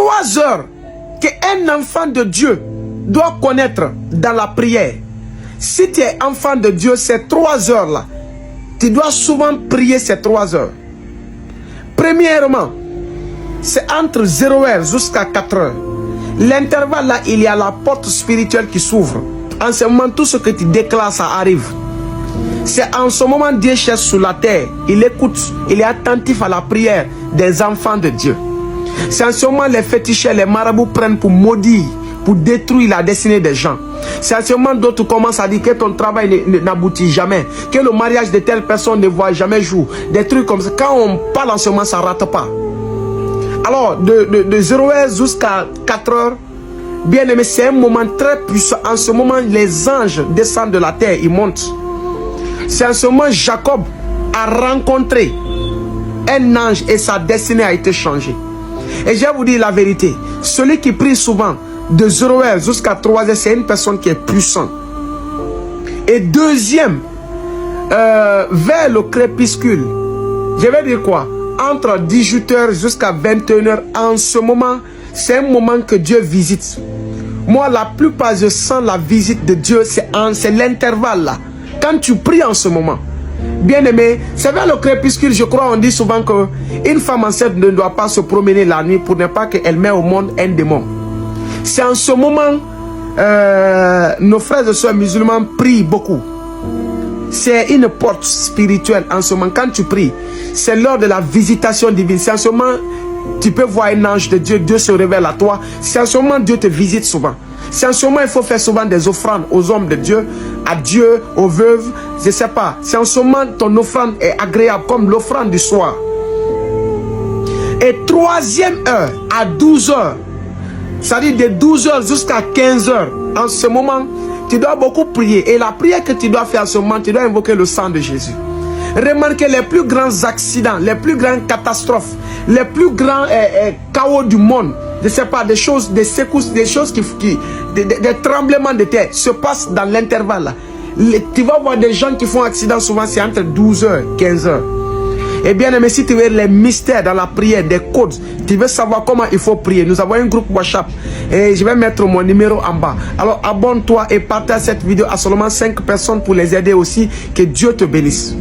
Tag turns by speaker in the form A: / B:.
A: 3 heures qu'un enfant de Dieu doit connaître dans la prière. Si tu es enfant de Dieu, ces 3 heures-là, tu dois souvent prier ces 3 heures. Premièrement, c'est entre 0h jusqu'à 4h. L'intervalle là, il y a la porte spirituelle qui s'ouvre. En ce moment, tout ce que tu déclares, ça arrive. C'est en ce moment Dieu cherche sur la terre. Il écoute, il est attentif à la prière des enfants de Dieu. C'est en ce moment les féticheurs, les marabouts prennent pour maudire, pour détruire la destinée des gens. C'est en ce moment d'autres commencent à dire que ton travail n'aboutit jamais, que le mariage de telle personne ne voit jamais jour. Des trucs comme ça. Quand on parle en ce moment, ça ne rate pas. Alors, de 0h jusqu'à 4h, bien aimé, c'est un moment très puissant. En ce moment, les anges descendent de la terre, ils montent. C'est en ce moment Jacob a rencontré un ange et sa destinée a été changée. Et je vais vous dire la vérité, celui qui prie souvent de 0h jusqu'à 3h, c'est une personne qui est puissante. Et deuxième, vers le crépuscule, je vais dire quoi? Entre 18h jusqu'à 21h, en ce moment, c'est un moment que Dieu visite. Moi, la plupart, je sens la visite de Dieu, c'est l'intervalle là. Quand tu pries en ce moment, bien aimé, c'est vers le crépuscule, je crois, on dit souvent qu'une femme enceinte ne doit pas se promener la nuit pour ne pas qu'elle mette au monde un démon. C'est en ce moment, nos frères et sœurs musulmans prient beaucoup. C'est une porte spirituelle en ce moment. Quand tu pries, c'est l'heure de la visitation divine. C'est en ce moment, tu peux voir un ange de Dieu, Dieu se révèle à toi. C'est en ce moment, Dieu te visite souvent. C'est en ce moment, il faut faire souvent des offrandes aux hommes de Dieu, à Dieu, aux veuves, je ne sais pas. C'est en ce moment, ton offrande est agréable, comme l'offrande du soir. Et troisième heure, à 12h, c'est-à-dire de 12h jusqu'à 15h, en ce moment, tu dois beaucoup prier. Et la prière que tu dois faire en ce moment, tu dois invoquer le sang de Jésus. Remarquez les plus grands accidents, les plus grandes catastrophes, les plus grands chaos du monde, je ne sais pas, des choses, des secousses, des choses des tremblements de terre se passent dans l'intervalle. Tu vas voir des gens qui font accident, souvent c'est entre 12h et 15h. Et bien aimé, si tu veux les mystères dans la prière, des codes, tu veux savoir comment il faut prier, nous avons un groupe WhatsApp et je vais mettre mon numéro en bas. Alors abonne-toi et partage cette vidéo à seulement 5 personnes pour les aider aussi. Que Dieu te bénisse.